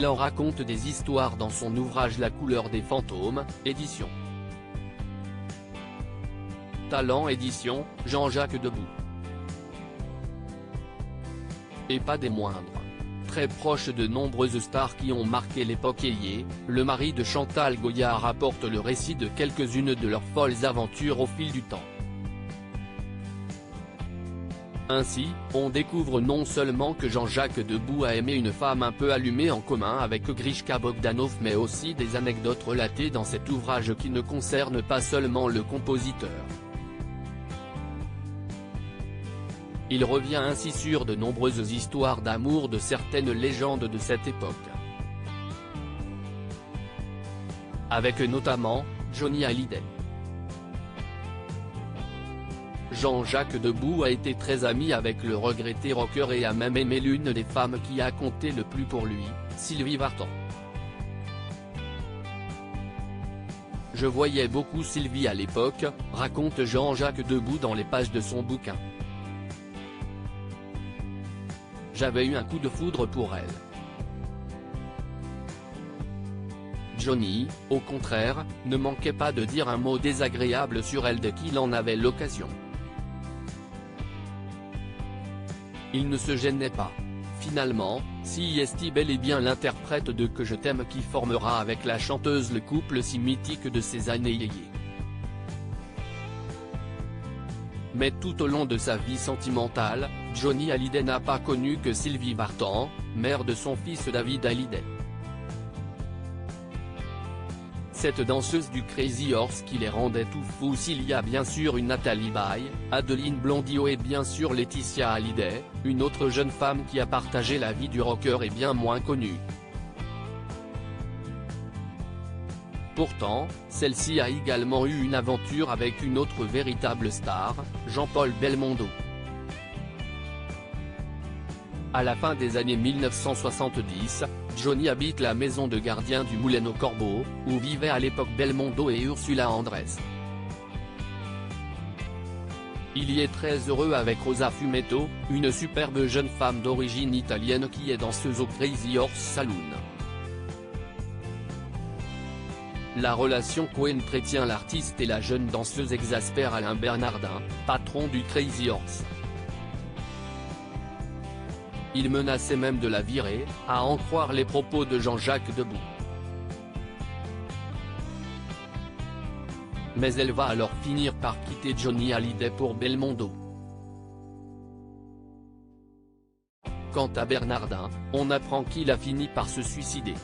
Il en raconte des histoires dans son ouvrage La couleur des fantômes, édition Talent Édition, Jean-Jacques Debout. Et pas des moindres. Très proche de nombreuses stars qui ont marqué l'époque Yé, le mari de Chantal Goya rapporte le récit de quelques-unes de leurs folles aventures au fil du temps. Ainsi, on découvre non seulement que Jean-Jacques Debout a aimé une femme un peu allumée en commun avec Grishka Bogdanov, mais aussi des anecdotes relatées dans cet ouvrage qui ne concernent pas seulement le compositeur. Il revient ainsi sur de nombreuses histoires d'amour de certaines légendes de cette époque. Avec notamment, Johnny Hallyday. Jean-Jacques Debout a été très ami avec le regretté rocker et a même aimé l'une des femmes qui a compté le plus pour lui, Sylvie Vartan. Je voyais beaucoup Sylvie à l'époque, raconte Jean-Jacques Debout dans les pages de son bouquin. J'avais eu un coup de foudre pour elle. Johnny, au contraire, ne manquait pas de dire un mot désagréable sur elle dès qu'il en avait l'occasion. Il ne se gênait pas. Finalement, si est bel et bien l'interprète de Que je t'aime qui formera avec la chanteuse le couple si mythique de ces années Yéyé. Mais tout au long de sa vie sentimentale, Johnny Hallyday n'a pas connu que Sylvie Vartan, mère de son fils David Hallyday. Cette danseuse du Crazy Horse qui les rendait tout fous. S'il y a bien sûr une Nathalie Baye, Adeline Blondiot et bien sûr Laetitia Hallyday, une autre jeune femme qui a partagé la vie du rocker et bien moins connue. Pourtant, celle-ci a également eu une aventure avec une autre véritable star, Jean-Paul Belmondo. À la fin des années 1970, Johnny habite la maison de gardien du Moulin aux Corbeaux, où vivaient à l'époque Belmondo et Ursula Andress. Il y est très heureux avec Rosa Fumetto, une superbe jeune femme d'origine italienne qui est danseuse au Crazy Horse Saloon. La relation Cohen-Chrétien, l'artiste et la jeune danseuse, exaspère Alain Bernardin, patron du Crazy Horse. Il menaçait même de la virer, à en croire les propos de Jean-Jacques Debout. Mais elle va alors finir par quitter Johnny Hallyday pour Belmondo. Quant à Bernardin, on apprend qu'il a fini par se suicider.